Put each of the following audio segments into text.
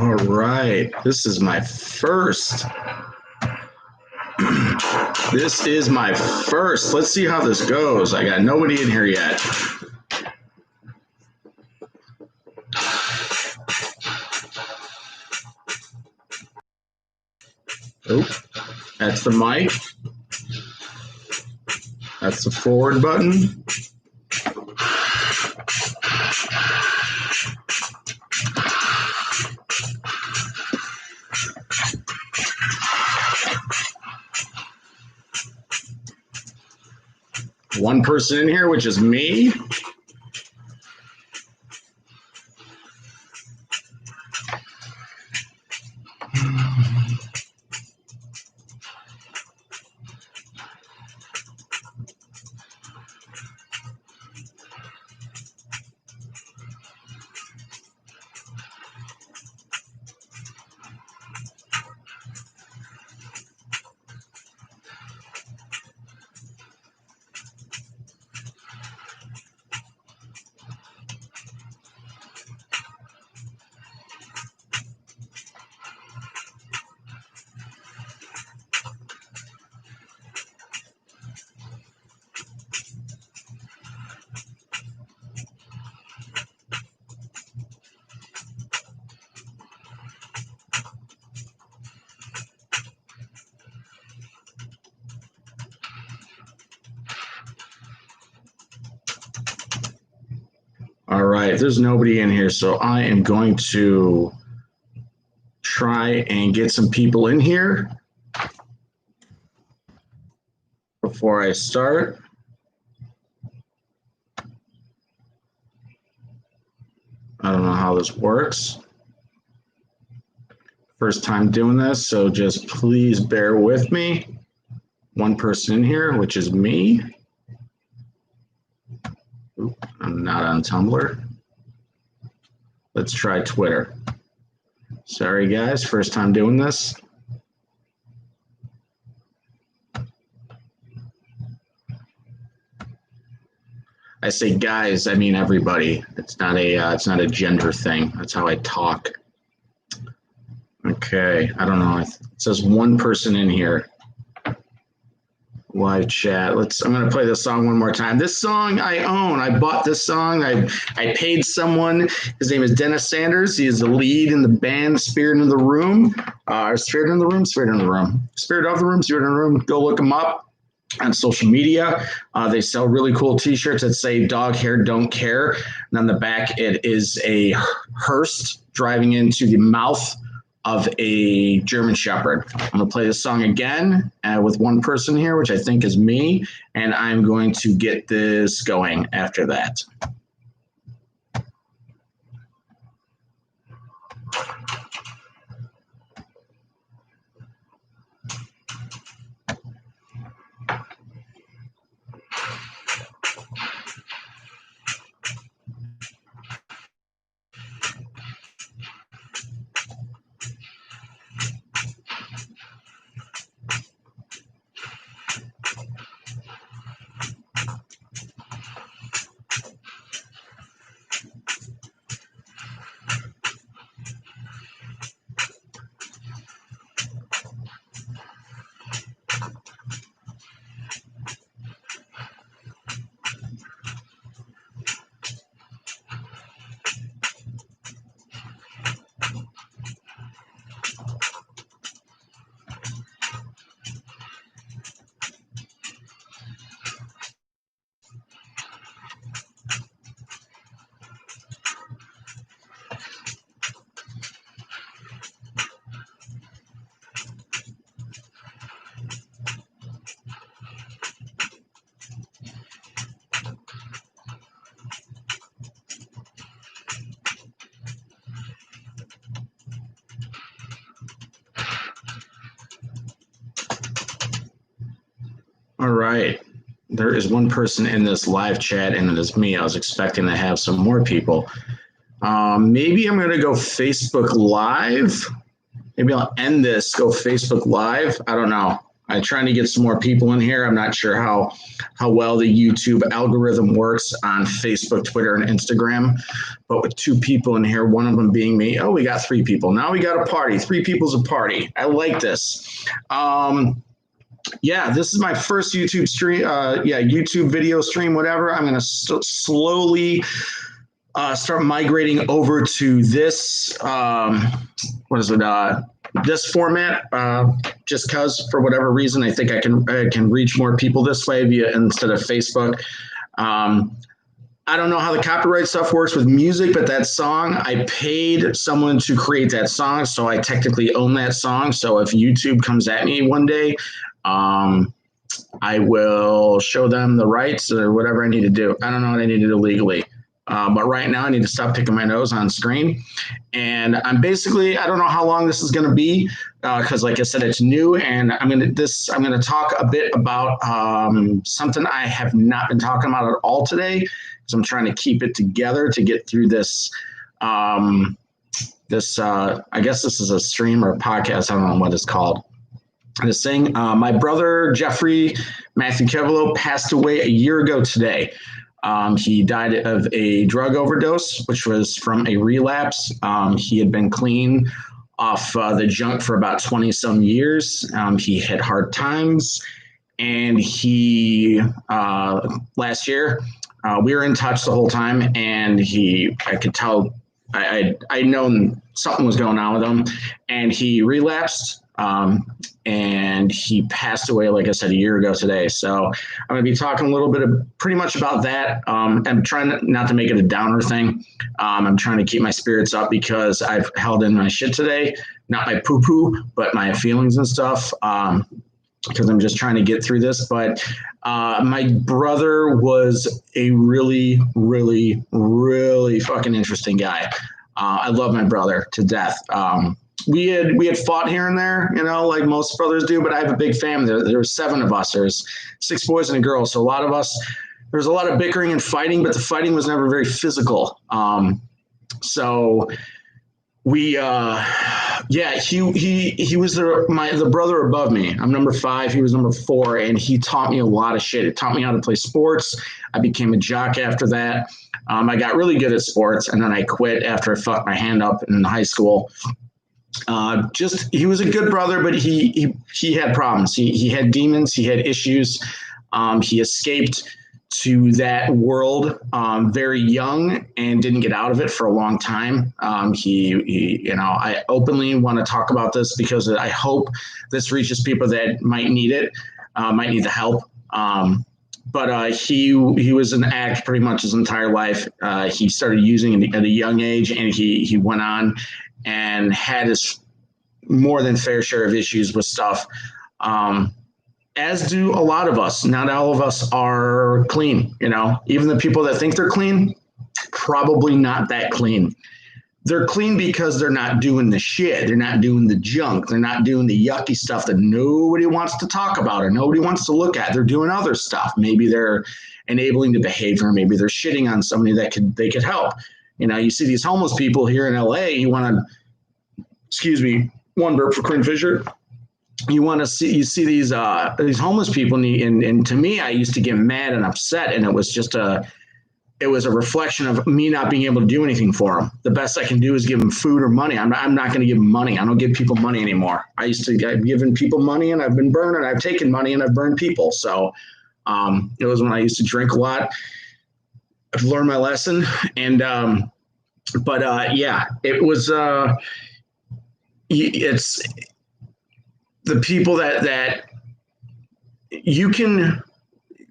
All right, this is my first. This is my first. Let's see how this goes. I got nobody in here yet. Oh, that's the mic. That's the forward button. One person in here, which is me. All right, there's nobody in here, so I am going to try and get some people in here before I start. I don't know how this works. First time doing this, so just please bear with me. One person in here, which is me. Oop, I'm not on Tumblr. Let's try Twitter. Sorry, guys, first time doing this. I say guys, I mean everybody. It's not a gender thing. That's how I talk. Okay, I don't know. It says one person in here. Live chat. I'm going to play this song one more time. This song I own. I bought this song. I paid someone. His name is Dennis Sanders. He is the lead in the band Spirit in the Room. Spirit in the Room. Spirit of the Room. Spirit in the Room. Go look them up on social media. They sell really cool t-shirts that say dog hair don't care. And on the back, it is a hearse driving into the mouth of a German Shepherd. I'm going to play this song again with one person here, which I think is me, and I'm going to get this going after that. All right. There is one person in this live chat, and it is me. I was expecting to have some more people. Maybe I'm going to go Facebook Live. Maybe I'll end this, go Facebook Live. I don't know. I'm trying to get some more people in here. I'm not sure how well the YouTube algorithm works on Facebook, Twitter, and Instagram. But with 2 people in here, one of them being me. Oh, we got 3 people. Now we got a party. 3 people's a party. I like this. Yeah, this is my first YouTube stream. YouTube video stream, whatever. I'm going to slowly start migrating over to this. This format, just because for whatever reason, I think I can reach more people this way instead of Facebook. I don't know how the copyright stuff works with music, but that song, I paid someone to create that song, so I technically own that song. So if YouTube comes at me one day, I will show them the rights or whatever I need to do. I don't know what I need to do legally. But right now I need to stop picking my nose on screen. And I'm basically, I don't know how long this is going to be because like I said, it's new. And I'm going to talk a bit about something I have not been talking about at all today because I'm trying to keep it together to get through this. I guess this is a stream or a podcast. I don't know what it's called. This thing. My brother, Jeffrey Matthew Keveloh, passed away a year ago today. He died of a drug overdose, which was from a relapse. He had been clean off the junk for about 20 some years. He had hard times, and he last year we were in touch the whole time, and I could tell I'd known something was going on with him, and he relapsed. And he passed away, like I said, a year ago today. So I'm going to be talking a little bit pretty much about that. I'm trying not to make it a downer thing. I'm trying to keep my spirits up because I've held in my shit today, not my poo-poo, but my feelings and stuff, because I'm just trying to get through this. But my brother was a really, really, really fucking interesting guy. I love my brother to death. We had fought here and there, like most brothers do, but I have a big family. There were 7 of us. There's 6 boys and a girl. So a lot of us, there's a lot of bickering and fighting, but the fighting was never very physical. So we, he was the brother above me. I'm number 5. He was number 4. And he taught me a lot of shit. It taught me how to play sports. I became a jock after that. I got really good at sports, and then I quit after I fucked my hand up in high school. He was a good brother, but he had problems. He had demons. He had issues. He escaped to that world very young and didn't get out of it for a long time. I openly want to talk about this because I hope this reaches people that might need it, might need the help. But he was an addict pretty much his entire life. He started using at a young age, and he went on and had his more than fair share of issues with stuff, as do a lot of us. Not all of us are clean, Even the people that think they're clean, probably not that clean. They're clean because they're not doing the shit. They're not doing the junk. They're not doing the yucky stuff that nobody wants to talk about or nobody wants to look at. They're doing other stuff. Maybe they're enabling the behavior. Maybe they're shitting on somebody that they could help. You see these homeless people here in LA, one burp for Quinn Fisher. You see these homeless people, and to me, I used to get mad and upset, and it was a reflection of me not being able to do anything for them. The best I can do is give them food or money. I'm not going to give them money. I don't give people money anymore. I've given people money, and I've been burned, and I've taken money, and I've burned people. So it was when I used to drink a lot. I've learned my lesson, and it was. It's the people that you can.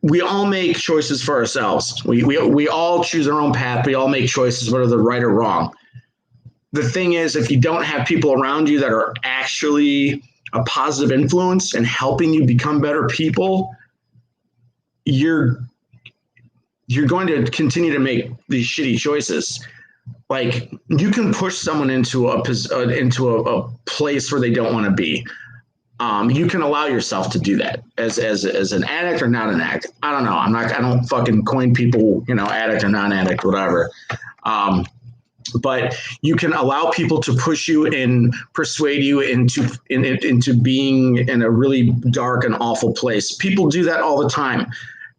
We all make choices for ourselves. We all choose our own path. We all make choices, whether they're right or wrong. The thing is, if you don't have people around you that are actually a positive influence and helping you become better people, you're going to continue to make these shitty choices. Like, you can push someone into a place where they don't want to be. You can allow yourself to do that as an addict or not an addict. I don't know. I don't fucking coin people, addict or non-addict, whatever. but you can allow people to push you and persuade you into being in a really dark and awful place. People do that all the time.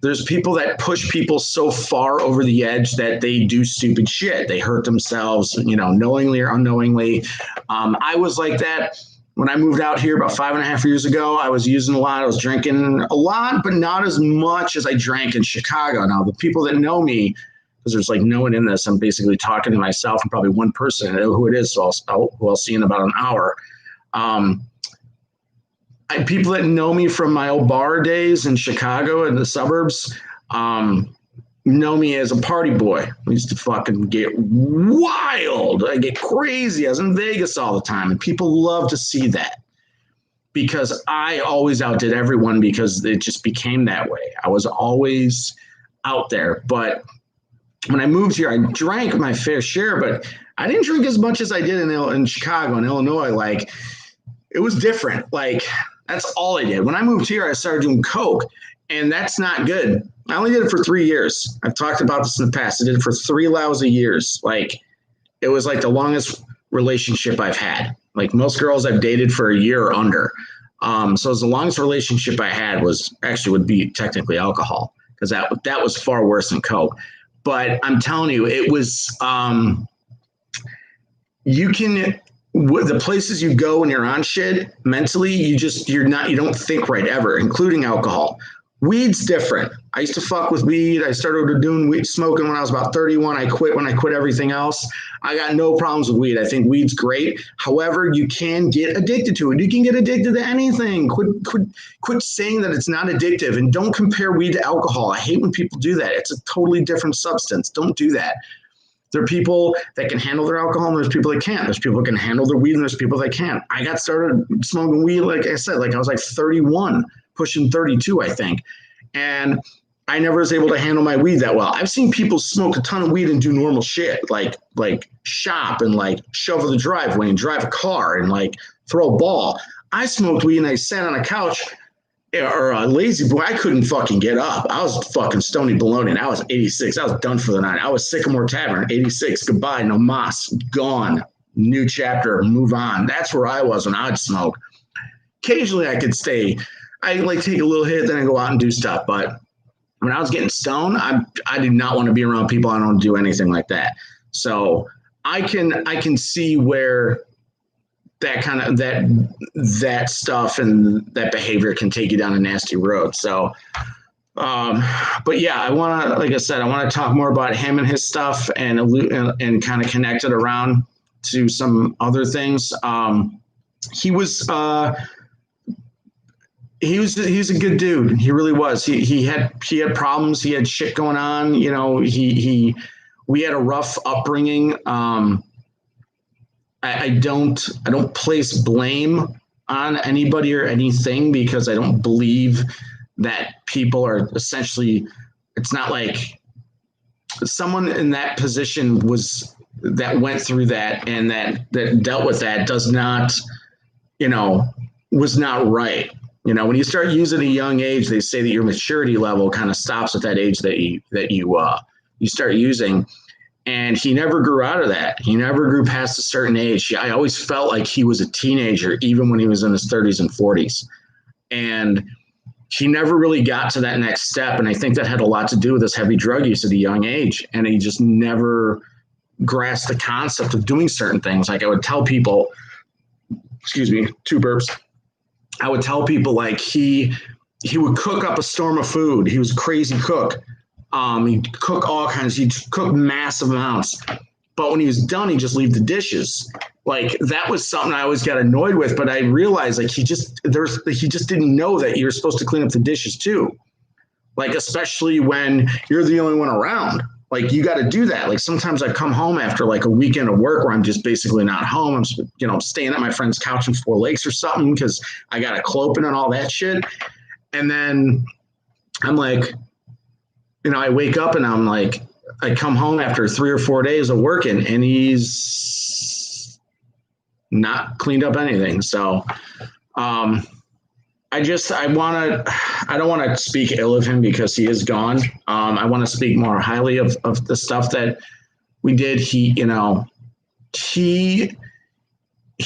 There's people that push people so far over the edge that they do stupid shit. They hurt themselves, knowingly or unknowingly. I was like that when I moved out here about 5.5 years ago. I was using a lot. I was drinking a lot, but not as much as I drank in Chicago. Now, the people that know me, because there's like no one in this, I'm basically talking to myself and probably one person. I know who it is, so I'll see in about an hour. People that know me from my old bar days in Chicago and the suburbs know me as a party boy. I used to fucking get wild. I get crazy. I was in Vegas all the time, and people love to see that because I always outdid everyone because it just became that way. I was always out there. But when I moved here, I drank my fair share, but I didn't drink as much as I did in Chicago and Illinois. Like, it was different. Like, that's all I did. When I moved here, I started doing coke, and that's not good. I only did it for 3 years. I've talked about this in the past. I did it for 3 lousy years. Like, it was like the longest relationship I've had. Like, most girls I've dated for a year or under. So the longest relationship I had would be technically alcohol, because that was far worse than coke. But I'm telling you, it was the places you go when you're on shit mentally, you don't think right ever, including alcohol. Weed's different. I used to fuck with weed. I started doing weed smoking when I was about 31. I quit when I quit everything else. I got no problems with weed. I think weed's great. However, you can get addicted to it. You can get addicted to anything. Quit saying that it's not addictive, and don't compare weed to alcohol. I hate when people do that. It's a totally different substance. Don't do that. There are people that can handle their alcohol, and there's people that can't. There's people that can handle their weed, and there's people that can't. I got started smoking weed, like I said, like I was like 31, pushing 32, I think. And I never was able to handle my weed that well. I've seen people smoke a ton of weed and do normal shit, like shop and like shovel the driveway and drive a car and like throw a ball. I smoked weed and I sat on a couch or a lazy boy. I couldn't fucking get up. I was fucking Stony Baloney, and I was 86. I was done for the night. I was Sycamore Tavern, 86. Goodbye, no mas, gone. New chapter, move on. That's where I was when I'd smoke. Occasionally I could stay. I like take a little hit, then I go out and do stuff. But when I was getting stoned, I did not want to be around people. I don't do anything like that. So I can see where that kind of that stuff and that behavior can take you down a nasty road. So, but yeah, I want to, like I said, I want to talk more about him and his stuff and kind of connect it around to some other things. He was a good dude. He really was. He had problems. He had shit going on. We had a rough upbringing. I don't place blame on anybody or anything, because I don't believe that people are essentially, it's not like someone in that position that went through that and that dealt with that does not, was not right. When you start using at a young age, they say that your maturity level kind of stops at that age that you start using. And he never grew out of that. He never grew past a certain age. I always felt like he was a teenager, even when he was in his 30s and 40s. And he never really got to that next step. And I think that had a lot to do with his heavy drug use at a young age. And he just never grasped the concept of doing certain things. Like I would tell people, 2 burps. I would tell people like he would cook up a storm of food. He was a crazy cook. He'd cook all kinds. He'd cook massive amounts. But when he was done, he'd just leave the dishes. Like that was something I always got annoyed with. But I realized like he just didn't know that you're supposed to clean up the dishes too. Like especially when you're the only one around. Like you got to do that. Like sometimes I come home after like a weekend of work where I'm just basically not home. I'm staying at my friend's couch in Four Lakes or something because I got a clopen and all that shit. And then I'm like, I wake up and I'm like, I come home after 3 or 4 days of working and he's not cleaned up anything. So I don't want to speak ill of him because he is gone. I want to speak more highly of the stuff that we did. he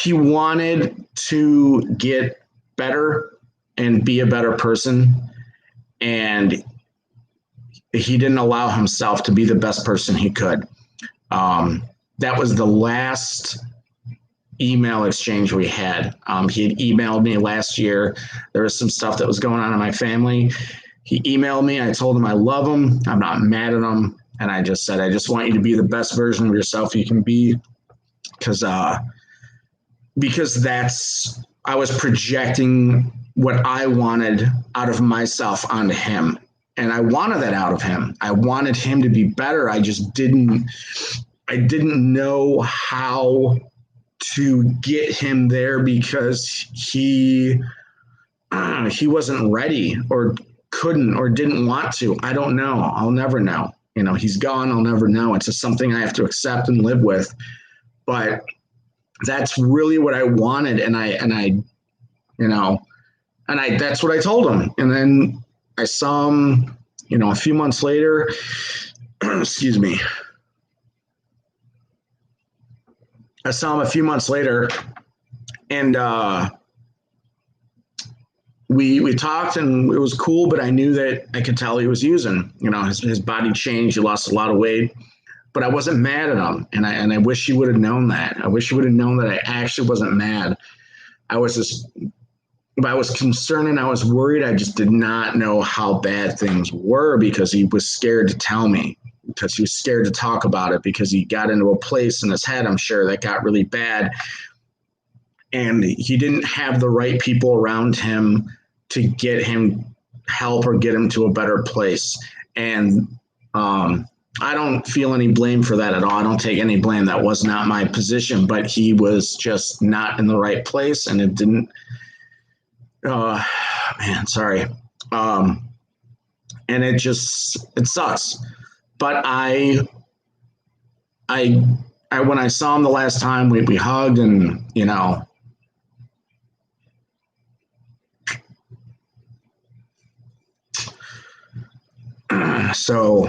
wanted to get better and be a better person, and he didn't allow himself to be the best person he could. That was the last email exchange we had. He had emailed me last year. There was some stuff that was going on in my family. He emailed me. I told him I love him. I'm not mad at him. And I just said, I just want you to be the best version of yourself you can be. Because I was projecting what I wanted out of myself onto him. And I wanted that out of him. I wanted him to be better. I didn't know how to get him there because he wasn't ready or couldn't or didn't want to. I don't know. I'll never know. He's gone. I'll never know. It's just something I have to accept and live with. But that's really what I wanted. And I that's what I told him. And then I saw him, a few months later, excuse me. I saw him a few months later, and we talked, and it was cool. But I knew that I could tell he was using. His body changed. He lost a lot of weight, but I wasn't mad at him, and I wish he would have known that. I wish he would have known that I actually wasn't mad. I was concerned and I was worried. I just did not know how bad things were because he was scared to tell me. Because he was scared to talk about it because he got into a place in his head, I'm sure, that got really bad. And he didn't have the right people around him to get him help or get him to a better place. And I don't feel any blame for that at all. I don't take any blame. That was not my position, but he was just not in the right place. And it didn't, sorry. And it sucks. But I when I saw him the last time, we hugged, and so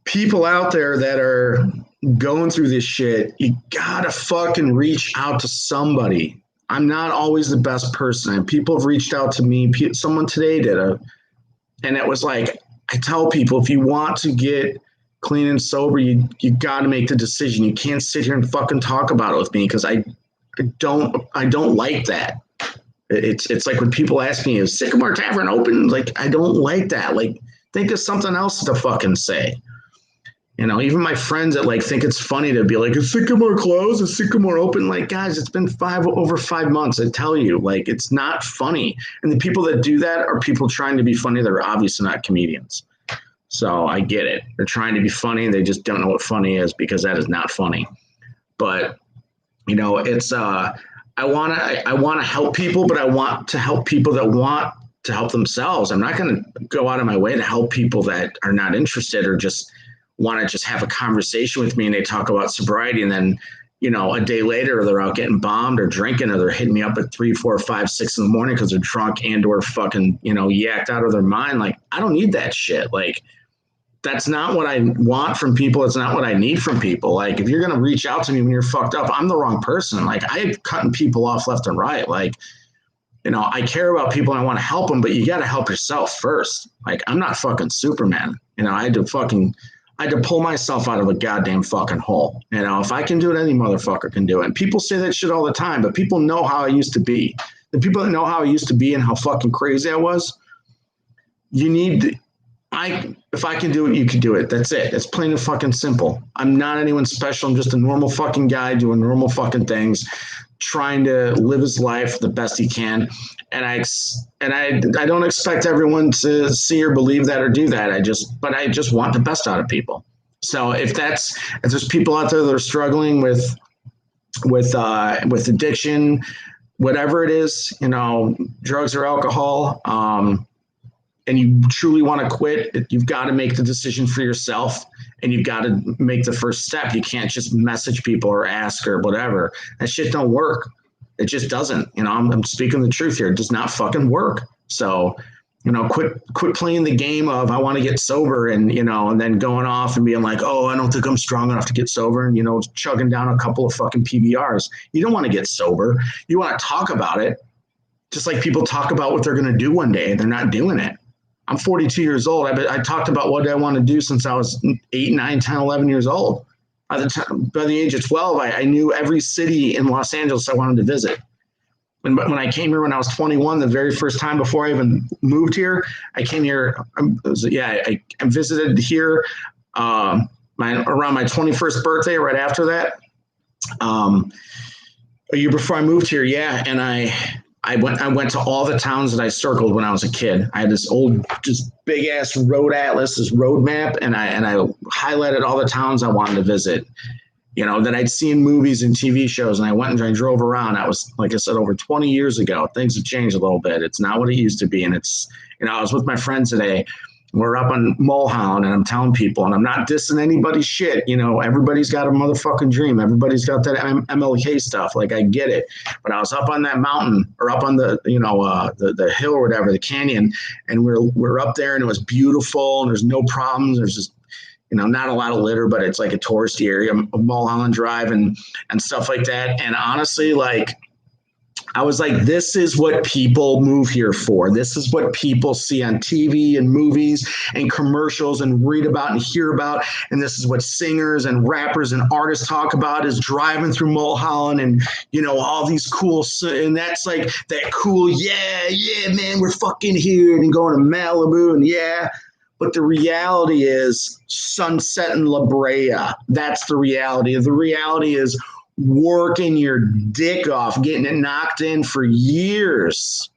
people out there that are going through this shit, you gotta fucking reach out to somebody. I'm not always the best person, and people have reached out to me. Someone today did and it was like, I tell people, if you want to get clean and sober, you got to make the decision. You can't sit here and fucking talk about it with me because I don't like that. It's like when people ask me, is Sycamore Tavern open? Like, I don't like that. Like, think of something else to fucking say. Even my friends that think it's funny to be like, is Sycamore closed? Is Sycamore open? Like, guys, it's been over 5 months. I tell you, it's not funny. And the people that do that are people trying to be funny. They're obviously not comedians. So I get it. They're trying to be funny, and they just don't know what funny is because that is not funny. But, it's I want to help people, but I want to help people that want to help themselves. I'm not going to go out of my way to help people that are not interested or just want to just have a conversation with me, and they talk about sobriety, and then a day later they're out getting bombed or drinking, or they're hitting me up at 3, 4, 5, 6 in the morning because they're drunk and or fucking yacked out of their mind. Like, I don't need that shit. Like, that's not what I want from people. It's not what I need from people. Like, if you're gonna reach out to me when you're fucked up, I'm the wrong person. Like, I'm cutting people off left and right. Like, I care about people and I want to help them, but you got to help yourself first. Like, I'm not fucking Superman. I had to pull myself out of a goddamn fucking hole. If I can do it, any motherfucker can do it. And people say that shit all the time, but people know how I used to be. The people that know how I used to be and how fucking crazy I was, if I can do it, you can do it. That's it. It's plain and fucking simple. I'm not anyone special. I'm just a normal fucking guy doing normal fucking things, trying to live his life the best he can. And I don't expect everyone to see or believe that or do that. I just want the best out of people. So if there's people out there that are struggling with addiction, whatever it is, drugs or alcohol, and you truly want to quit, you've got to make the decision for yourself, and you've got to make the first step. You can't just message people or ask or whatever. That shit don't work. It just doesn't. I'm speaking the truth here. It does not fucking work. So quit playing the game of I want to get sober and then going off and being like, oh, I don't think I'm strong enough to get sober and chugging down a couple of fucking PBRs. You don't want to get sober. You want to talk about it, just like people talk about what they're going to do one day. They're not doing it. I'm 42 years old. I talked about what I want to do since I was 8, 9, 10, 11 years old. By the age of 12, I knew every city in Los Angeles I wanted to visit. When I came here when I was 21, the very first time before I even moved here, I came here. I visited here around my 21st birthday, right after that. A year before I moved here, and I went to all the towns that I circled when I was a kid. I had this old, just big ass road atlas, this road map, and I highlighted all the towns I wanted to visit. That I'd seen movies and TV shows, and I went and I drove around. That was, like I said, over 20 years ago. Things have changed a little bit. It's not what it used to be. And it's, I was with my friend today. We're up on Mulholland, and I'm telling people, and I'm not dissing anybody's shit. Everybody's got a motherfucking dream. Everybody's got that MLK stuff. Like, I get it. But I was up on that mountain, or up on the, the hill or whatever, the canyon, and we're up there, and it was beautiful, and there's no problems. There's just, not a lot of litter, but it's like a touristy area, Mulholland Drive and stuff like that. And honestly, like, I was like, this is what people move here for. This is what people see on TV and movies and commercials and read about and hear about. And this is what singers and rappers and artists talk about, is driving through Mulholland and, all these cool, and that's like that cool, yeah, man, we're fucking here, and going to Malibu, and But the reality is Sunset and La Brea. That's the reality. The reality is working your dick off, getting it knocked in for years.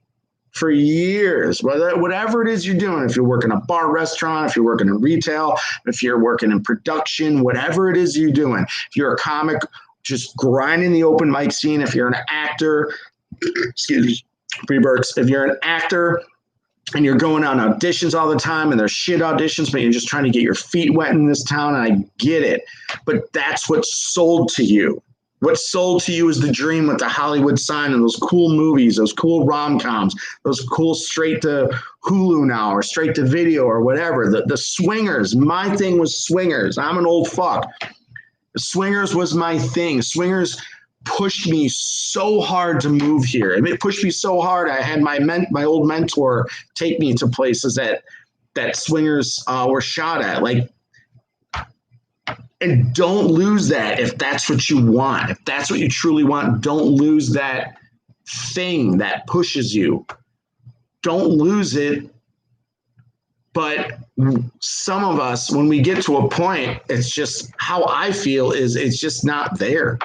Whatever it is you're doing, if you're working a bar, restaurant, if you're working in retail, if you're working in production, whatever it is you're doing, if you're a comic, just grinding the open mic scene, if you're an actor, excuse me, pre-Burks, if you're an actor, and you're going on auditions all the time, and they're shit auditions, but you're just trying to get your feet wet in this town, and I get it. But that's what's sold to you. What's sold to you is the dream with the Hollywood sign and those cool movies, those cool rom-coms, those cool straight to Hulu now or straight to video or whatever. The swingers. My thing was swingers. I'm an old fuck. Swingers was my thing. Swingers pushed me so hard to move here. I mean, it pushed me so hard. I had my old mentor take me to places that swingers were shot at. Like, and don't lose that if that's what you want. If that's what you truly want, don't lose that thing that pushes you. Don't lose it. But some of us, when we get to a point, it's just how I feel is it's just not there.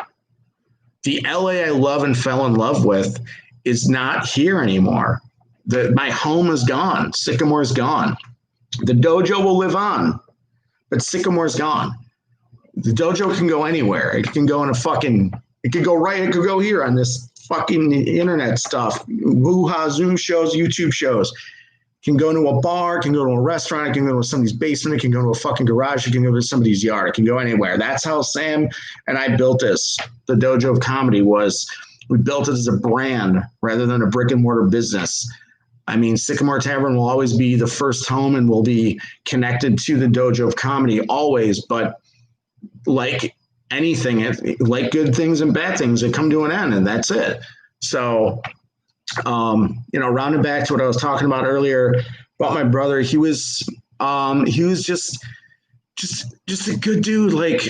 The LA I love and fell in love with is not here anymore. My home is gone. Sycamore's gone. The dojo will live on, but Sycamore's gone. The dojo can go anywhere. It can go it could go right, it could go here on this fucking internet stuff. Woo-ha, Zoom shows, YouTube shows. It can go to a bar, it can go to a restaurant, it can go to somebody's basement, it can go to a fucking garage, it can go to somebody's yard, it can go anywhere. That's how Sam and I built this. The Dojo of Comedy we built it as a brand rather than a brick and mortar business. I mean, Sycamore Tavern will always be the first home and will be connected to the Dojo of Comedy always, but like anything, like good things and bad things, they come to an end, and that's it. So, rounding back to what I was talking about earlier about my brother, he was just a good dude, like,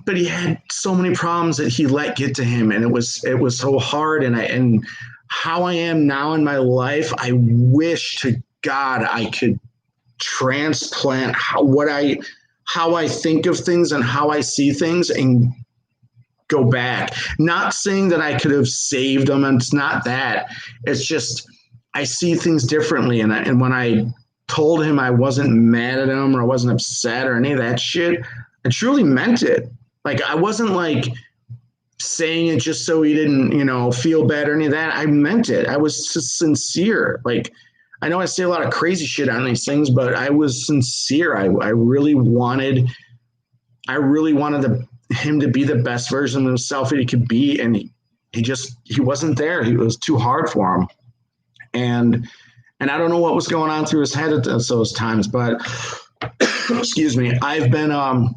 but he had so many problems that he let get to him, and it was so hard. And how I am now in my life, I wish to God I could transplant how I think of things and how I see things and go back. Not saying that I could have saved them, and it's not that. It's just I see things differently, and when I told him I wasn't mad at him or I wasn't upset or any of that shit, I truly meant it. Like, I wasn't like saying it just so he didn't, feel bad or any of that. I meant it. I was just sincere. Like, I know I say a lot of crazy shit on these things, but I was sincere. I really wanted him to be the best version of himself that he could be. And he wasn't there. It was too hard for him. And And I don't know what was going on through his head at those times, but excuse me, I've been low.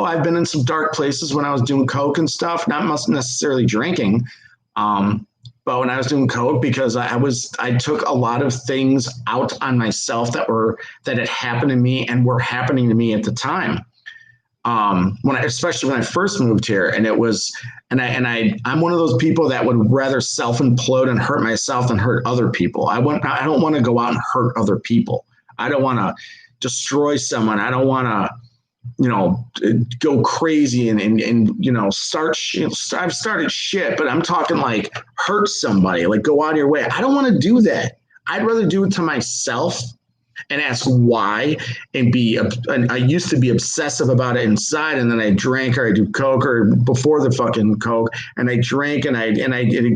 I've been in some dark places when I was doing coke and stuff, not necessarily drinking. But when I was doing coke, because I took a lot of things out on myself that had happened to me and were happening to me at the time. Especially when I first moved here, and I'm one of those people that would rather self-implode and hurt myself than hurt other people. I don't want to go out and hurt other people. I don't want to destroy someone. I don't want to, go crazy and start. I've started shit, but I'm talking like hurt somebody, like go out of your way. I don't want to do that. I'd rather do it to myself and ask why, and I used to be obsessive about it inside, and then I drank or I do coke or before the fucking coke, and I drank and I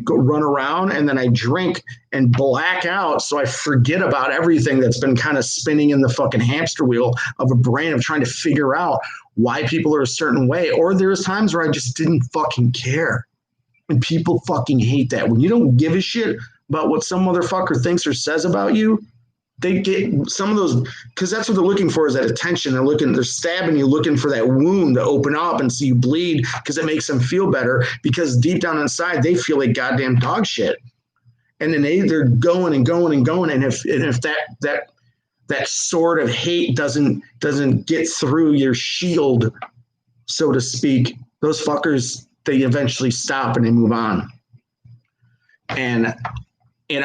go run around, and then I drink and black out, so I forget about everything that's been kind of spinning in the fucking hamster wheel of a brain of trying to figure out why people are a certain way. Or there's times where I just didn't fucking care, and people fucking hate that when you don't give a shit about what some motherfucker thinks or says about you. They get some of those, because that's what they're looking for, is that attention. They're stabbing you, looking for that wound to open up and see you bleed, because it makes them feel better, because deep down inside they feel like goddamn dog shit. And then they're going and going and going. And if that sort of hate doesn't get through your shield, so to speak, those fuckers, they eventually stop and they move on. And it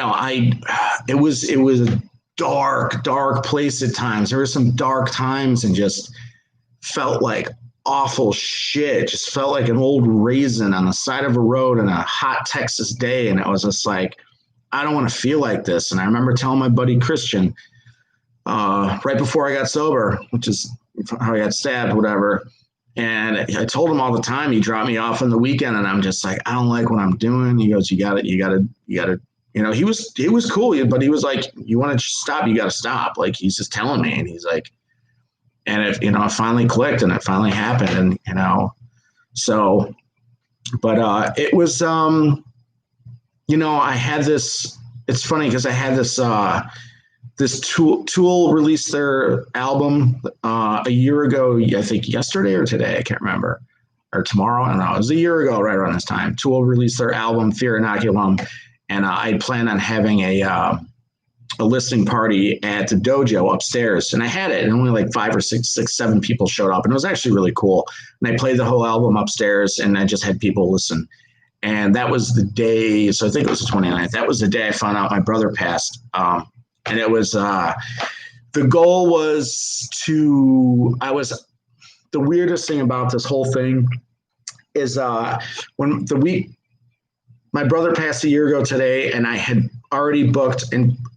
was a dark place at times. There were some dark times, and just felt like awful shit. Just felt like an old raisin on the side of a road on a hot Texas day. And it was just like, I don't want to feel like this. And I remember telling my buddy Christian, right before I got sober, which is how I got stabbed, whatever. And I told him all the time. He dropped me off on the weekend, and I'm just like, I don't like what I'm doing. He goes, you got to. He was cool, but he was like, you want to stop, you got to stop. Like, he's just telling me, and he's like, and if, it finally clicked, and it finally happened. And, so, but, it was, I had this, it's funny, because I had this Tool released their album, a year ago, I think yesterday or today, I can't remember, or tomorrow. I don't know. It was a year ago, right around this time. Tool released their album, Fear Inoculum. And I plan on having a listening party at the dojo upstairs. And I had it, and only like 5 or 6, 7 people showed up. And it was actually really cool. And I played the whole album upstairs, and I just had people listen. And that was the day, so I think it was the 29th. That was the day I found out my brother passed. And it was, the goal was the weirdest thing about this whole thing is when my brother passed a year ago today, and I had already booked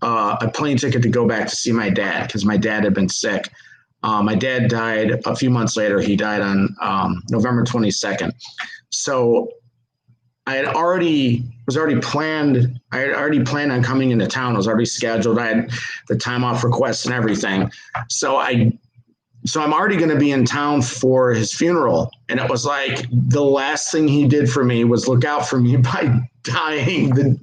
a plane ticket to go back to see my dad, because my dad had been sick. My dad died a few months later. He died on November 22nd. So I had already planned on coming into town. It was already scheduled. I had the time off requests and everything. So I'm already going to be in town for his funeral. And it was like the last thing he did for me was look out for me by dying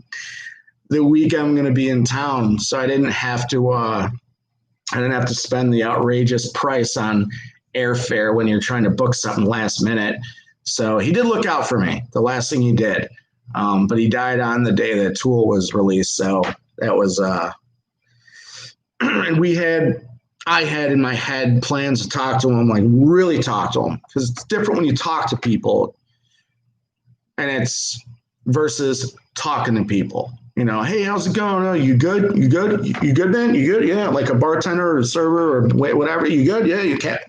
the week I'm going to be in town. So I didn't have to spend the outrageous price on airfare when you're trying to book something last minute. So he did look out for me, the last thing he did. But he died on the day that Tool was released. So that was, and I had in my head plans to talk to him, like really talk to him, because it's different when you talk to people, and it's versus talking to people. Hey, how's it going? Oh, you good? You good? You good, man? You good? Yeah, like a bartender or a server or whatever. You good? Yeah, you can't.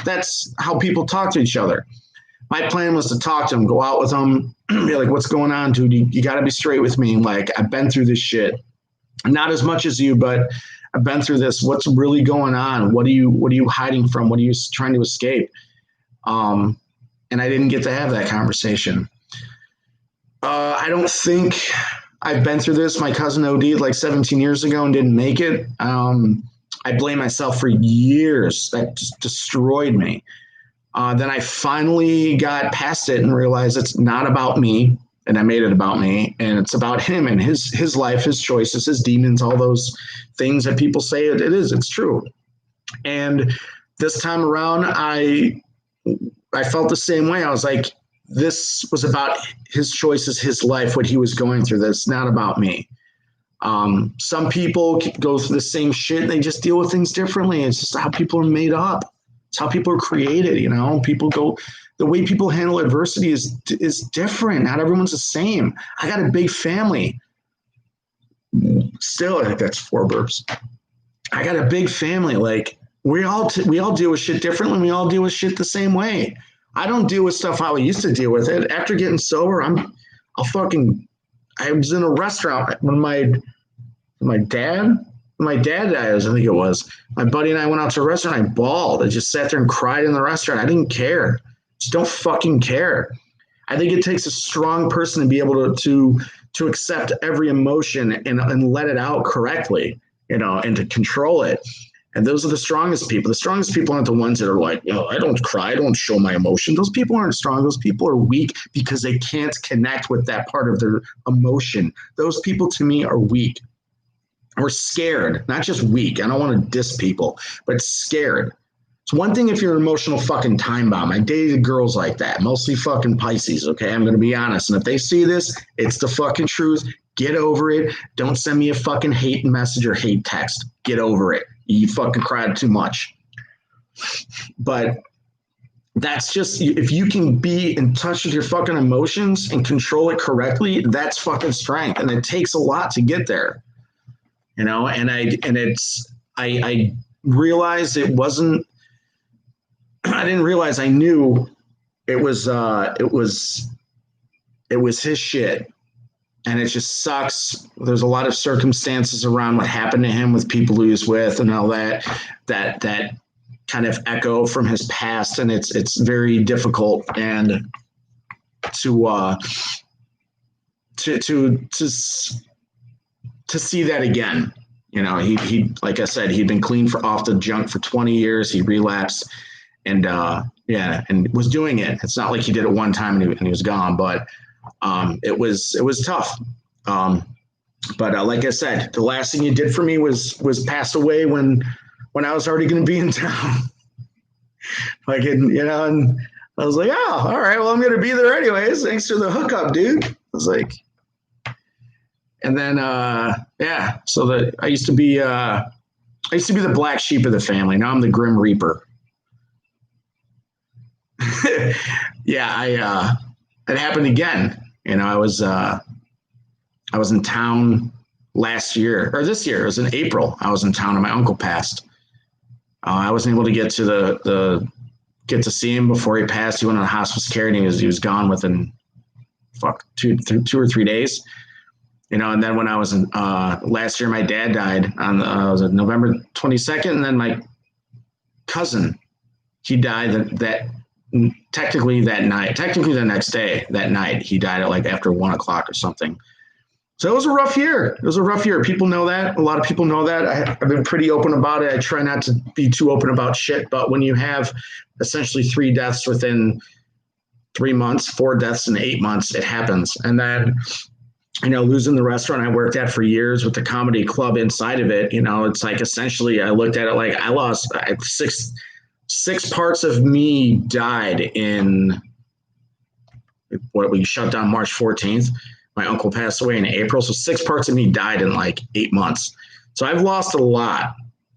That's how people talk to each other. My plan was to talk to him, go out with him, be like, what's going on, dude? You got to be straight with me. Like, I've been through this shit. Not as much as you, but I've been through this. What's really going on? What are you hiding from? What are you trying to escape? And I didn't get to have that conversation. I don't think I've been through this. My cousin OD'd like 17 years ago and didn't make it. I blame myself for years. That just destroyed me. Then I finally got past it and realized it's not about me. and I made it about me, and it's about him and his life, his choices, his demons, all those things that people say it's true. And this time around, I felt the same way. I was like, this was about his choices, his life, what he was going through. That's not about me. Some people go through the same shit and they just deal with things differently. It's just how people are made up. It's how people are created. The way people handle adversity is different. Not everyone's the same. I got a big family. Still, I think that's 4 burps. I got a big family. Like we all deal with shit differently. We all deal with shit the same way. I don't deal with stuff how I used to deal with it. After getting sober, I was in a restaurant when my dad died, I think it was. My buddy and I went out to a restaurant. I bawled. I just sat there and cried in the restaurant. I didn't care. Just don't fucking care. I think it takes a strong person to be able to accept every emotion and let it out correctly, and to control it. And those are the strongest people. The strongest people aren't the ones that are like, I don't cry. I don't show my emotion. Those people aren't strong. Those people are weak because they can't connect with that part of their emotion. Those people to me are weak. Or scared, not just weak. I don't want to diss people, but scared. It's one thing if you're an emotional fucking time bomb. I dated girls like that, mostly fucking Pisces, okay? I'm going to be honest. And if they see this, it's the fucking truth. Get over it. Don't send me a fucking hate message or hate text. Get over it. You fucking cried too much. But that's just, if you can be in touch with your fucking emotions and control it correctly, that's fucking strength. And it takes a lot to get there. And I realized it wasn't, I didn't realize, I knew it was his shit. And it just sucks. There's a lot of circumstances around what happened to him with people he was with and all that kind of echo from his past. And it's very difficult and to see that again. He like I said, he'd been clean off the junk for 20 years. He relapsed and and was doing it. It's not like he did it one time and he was gone, but it was tough. But like I said, the last thing he did for me was pass away when I was already going to be in town. And I was like, oh, all right, well, I'm going to be there anyways. Thanks for the hookup, dude. I was like, and then, so I used to be the black sheep of the family. Now I'm the Grim Reaper. Yeah, it happened again. I was in town this year. It was in April. I was in town and my uncle passed. I wasn't able to get to get to see him before he passed. He went on hospice care and he was gone within 2 or 3 days. And then when I was in last year, my dad died on was it November 22nd, and then my cousin, he died technically the next day, that night. He died at after 1 o'clock or something. So it was a rough year. People know that. A lot of people know that. I've been pretty open about it. I try not to be too open about shit, but when you have essentially 3 deaths within 3 months, 4 deaths in 8 months, it happens. And then losing the restaurant I worked at for years with the comedy club inside of it, it's like essentially I looked at it like I lost 6 parts of me died in what we shut down March 14th. My uncle passed away in April. So 6 parts of me died in 8 months. So I've lost a lot.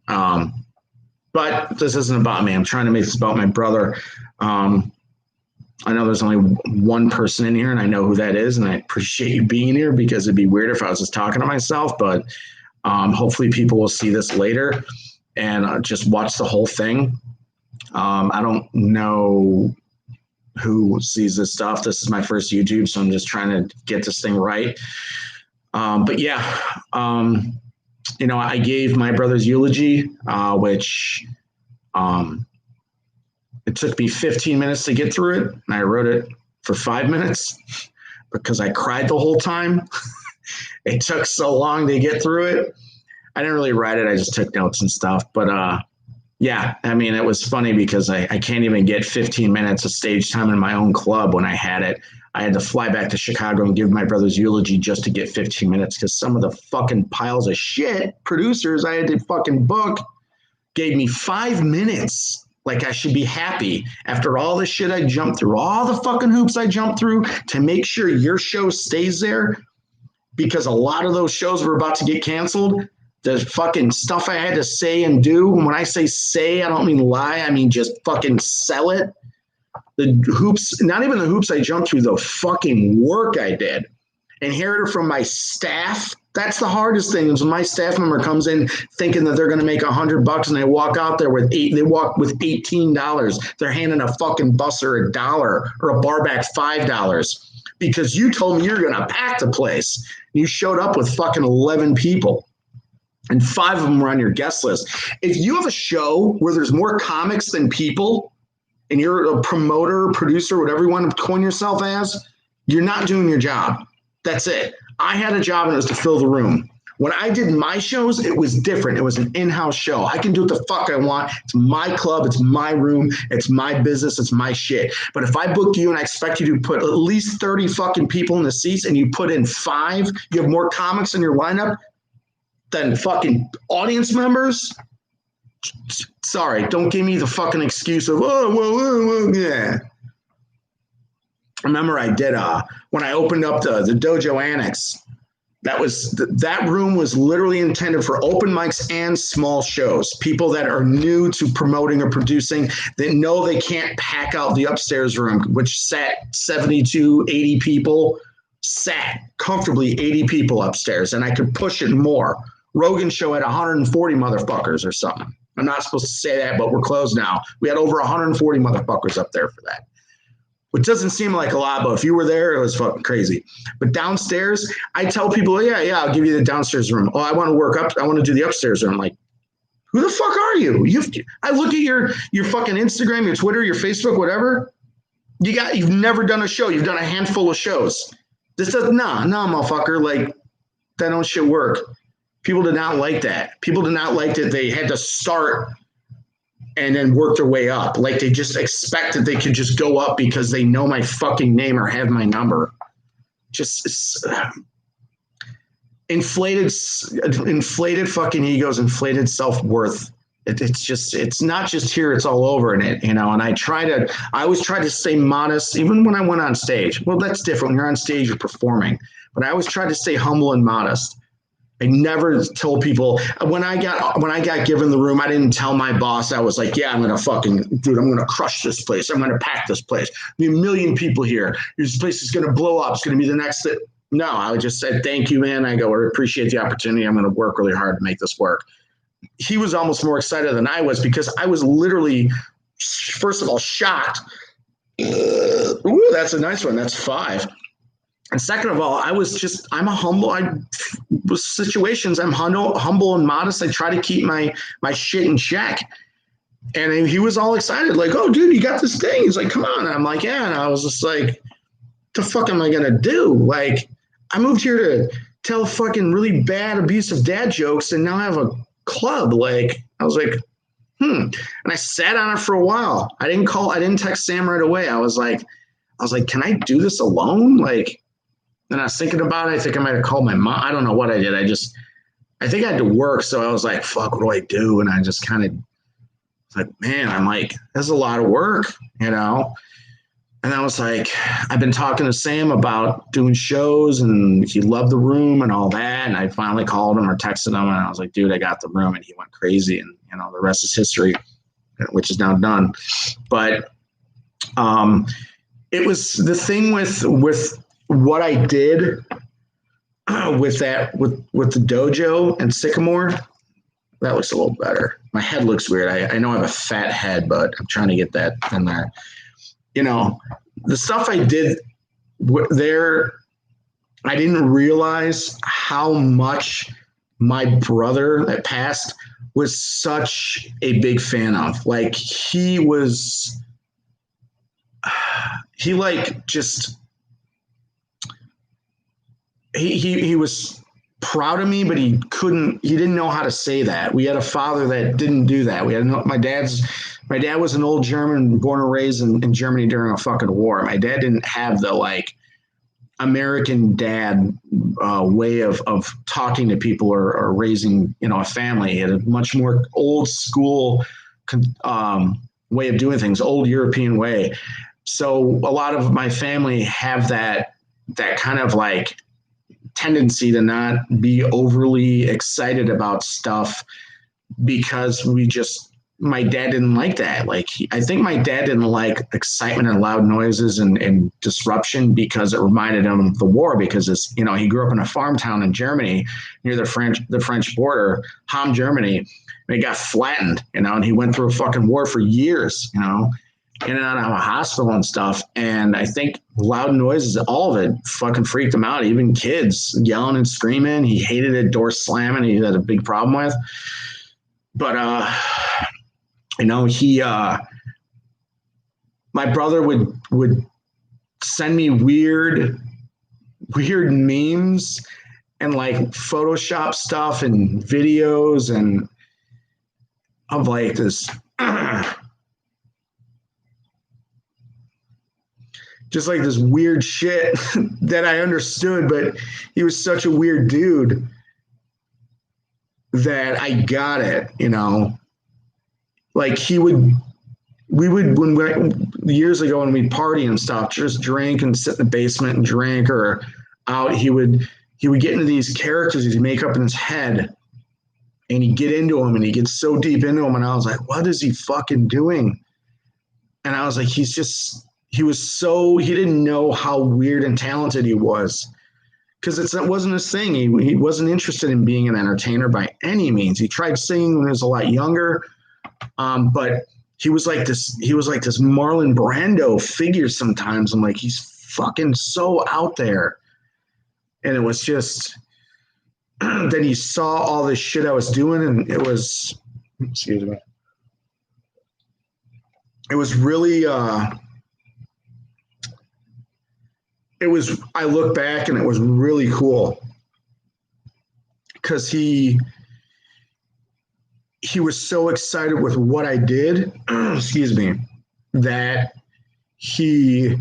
But this isn't about me. I'm trying to make this about my brother. I know there's only one person in here and I know who that is. And I appreciate you being here because it'd be weird if I was just talking to myself, but hopefully people will see this later and just watch the whole thing. I don't know who sees this stuff. This is my first YouTube, so I'm just trying to get this thing right. But yeah, I gave my brother's eulogy, which it took me 15 minutes to get through it, and I wrote it for 5 minutes because I cried the whole time. It took so long to get through it. I didn't really write it. I just took notes and stuff. But Yeah, I mean, it was funny because I can't even get 15 minutes of stage time in my own club when I had it. I had to fly back to Chicago and give my brother's eulogy just to get 15 minutes because some of the fucking piles of shit producers I had to fucking book gave me 5 minutes. Like I should be happy after all the shit I jumped through, all the fucking hoops I jumped through to make sure your show stays there because a lot of those shows were about to get canceled. The fucking stuff I had to say and do. When I say, I don't mean lie. I mean just fucking sell it. The hoops, not even the hoops I jumped through, the fucking work I did. Inherited from my staff. That's the hardest thing is when my staff member comes in thinking that they're going to make $100 and they walk out there with they walk with $18. They're handing a fucking busser $1 or a bar back $5 because you told me you're going to pack the place. You showed up with fucking 11 people. And 5 of them were on your guest list. If you have a show where there's more comics than people, and you're a promoter, producer, whatever you want to coin yourself as, you're not doing your job. That's it. I had a job and it was to fill the room. When I did my shows, it was different. It was an in-house show. I can do what the fuck I want. It's my club. It's my room. It's my business. It's my shit. But if I book you and I expect you to put at least 30 fucking people in the seats and you put in 5, you have more comics in your lineup than fucking audience members, sorry, don't give me the fucking excuse of, yeah. Remember I did, when I opened up the Dojo Annex, that room was literally intended for open mics and small shows. People that are new to promoting or producing that know they can't pack out the upstairs room, which sat 72, 80 people, sat comfortably 80 people upstairs, and I could push it more. Rogan's show had 140 motherfuckers or something. I'm not supposed to say that, but we're closed now. We had over 140 motherfuckers up there for that, which doesn't seem like a lot, but if you were there, it was fucking crazy. But downstairs, I tell people, yeah, I'll give you the downstairs room. Oh, I want to work up. I want to do the upstairs room. I'm like, who the fuck are you? I look at your fucking Instagram, your Twitter, your Facebook, whatever. You've never done a show. You've done a handful of shows. Nah, motherfucker. Like, that don't shit work. People did not like that. People did not like that they had to start and then work their way up. Like they just expect that they could just go up because they know my fucking name or have my number. Just inflated fucking egos, inflated self-worth. It's not just here, it's all over in it, you know, and I always try to stay modest, even when I went on stage. Well, that's different. When you're on stage, you're performing, but I always try to stay humble and modest. I never told people when I got given the room, I didn't tell my boss. I was like, yeah, I'm going to crush this place. I'm going to pack this place. There'll be 1 million people here. This place is going to blow up. It's going to be the next thing. No, I just said, thank you, man. I appreciate the opportunity. I'm going to work really hard to make this work. He was almost more excited than I was because I was literally, first of all, shocked. Ooh, that's a nice one. That's 5. And second of all, I'm humble and modest. I try to keep my shit in check. And he was all excited, like, oh, dude, you got this thing. He's like, come on. And I'm like, yeah. And I was just like, what the fuck am I going to do? Like, I moved here to tell fucking really bad, abusive dad jokes, and now I have a club. Like, I was like, And I sat on it for a while. I didn't text Sam right away. I was like, can I do this alone? Like, then I was thinking about it. I think I might have called my mom. I don't know what I did. I think I had to work. So I was like, fuck, what do I do? And I just kind of like, man, I'm like, that's a lot of work, you know? And I was like, I've been talking to Sam about doing shows and he loved the room and all that. And I finally called him or texted him and I was like, dude, I got the room. And he went crazy. And, you know, the rest is history, which is now done. But it was the thing with what I did with the dojo and Sycamore, that looks a little better. My head looks weird. I know I have a fat head, but I'm trying to get that in there. You know, the stuff I did there, I didn't realize how much my brother that passed was such a big fan of. Like he was proud of me, but he didn't know how to say that. We had a father that didn't do that. My dad was an old German, born and raised in Germany during a fucking war. My dad didn't have the like American dad way of talking to people or raising, a family. He had a much more old school way of doing things, old European way. So a lot of my family have that kind of like tendency to not be overly excited about stuff because my dad didn't like that. Like, I think my dad didn't like excitement and loud noises and disruption because it reminded him of the war, because he grew up in a farm town in Germany near the French border, Ham, Germany, and it got flattened, and he went through a fucking war for years, in and out of a hospital and stuff. And I think loud noises, all of it fucking freaked him out. Even kids yelling and screaming. He hated it, door slamming. He had a big problem with. But, my brother would send me weird memes and like Photoshop stuff and videos and of like this, just like this weird shit that I understood, but he was such a weird dude that I got it, like years ago when we'd party and stuff, just drink and sit in the basement and drink, or out, he would get into these characters he'd make up in his head, and he'd get into them, and he'd get so deep into them, and I was like, what is he fucking doing? And I was like, he didn't know how weird and talented he was, because it wasn't his thing. He wasn't interested in being an entertainer by any means. He tried singing when he was a lot younger, but he was like this Marlon Brando figure sometimes. I'm like, he's fucking so out there. And it was just that he saw all this shit I was doing, and it was, excuse me, it was really, I look back and it was really cool, because he was so excited with what I did, excuse me, that he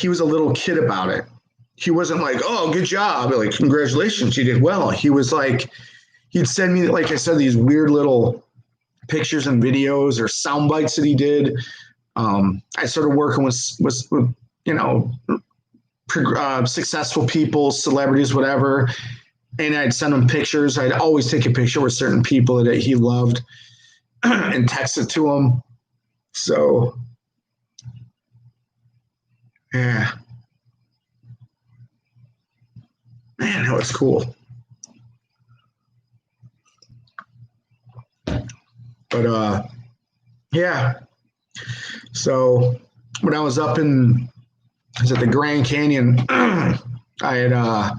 was a little kid about it. He wasn't like, oh, good job, like, congratulations, you did well. He was like, he'd send me, like I said, these weird little pictures and videos or sound bites that he did. I started working with successful people, celebrities, whatever, and I'd send him pictures. I'd always take a picture with certain people that he loved and text it to him. So, yeah, man, that was cool. But yeah. So when I was up at the Grand Canyon, I had, I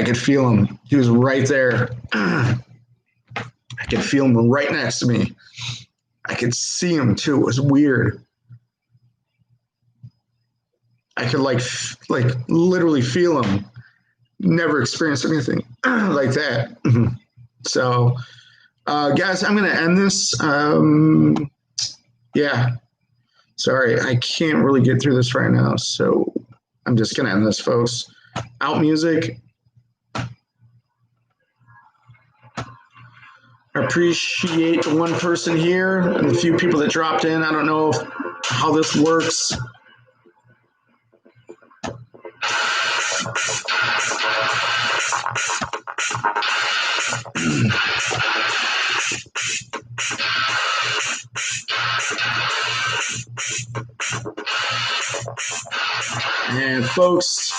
could feel him. He was right there. I could feel him right next to me. I could see him too. It was weird. I could like literally feel him. Never experienced anything like that. So, guys, I'm going to end this. Yeah. Sorry, I can't really get through this right now. So I'm just going to end this, folks. Out music. I appreciate the one person here and the few people that dropped in. I don't know how this works. And folks,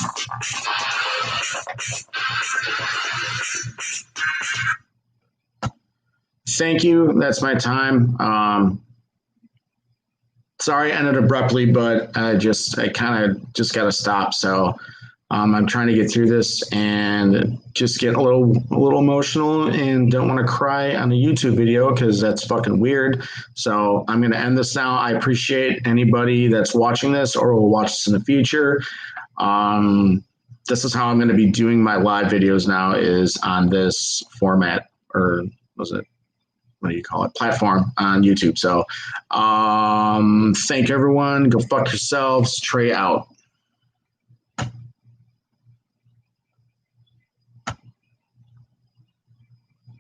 thank you. That's my time. Sorry I ended abruptly, but I kind of just got to stop. So I'm trying to get through this and just get a little emotional and don't want to cry on a YouTube video because that's fucking weird. So I'm going to end this now. I appreciate anybody that's watching this or will watch this in the future. This is how I'm going to be doing my live videos now, is on this format, or was it, what do you call it, platform on YouTube. So thank everyone. Go fuck yourselves. Trey out.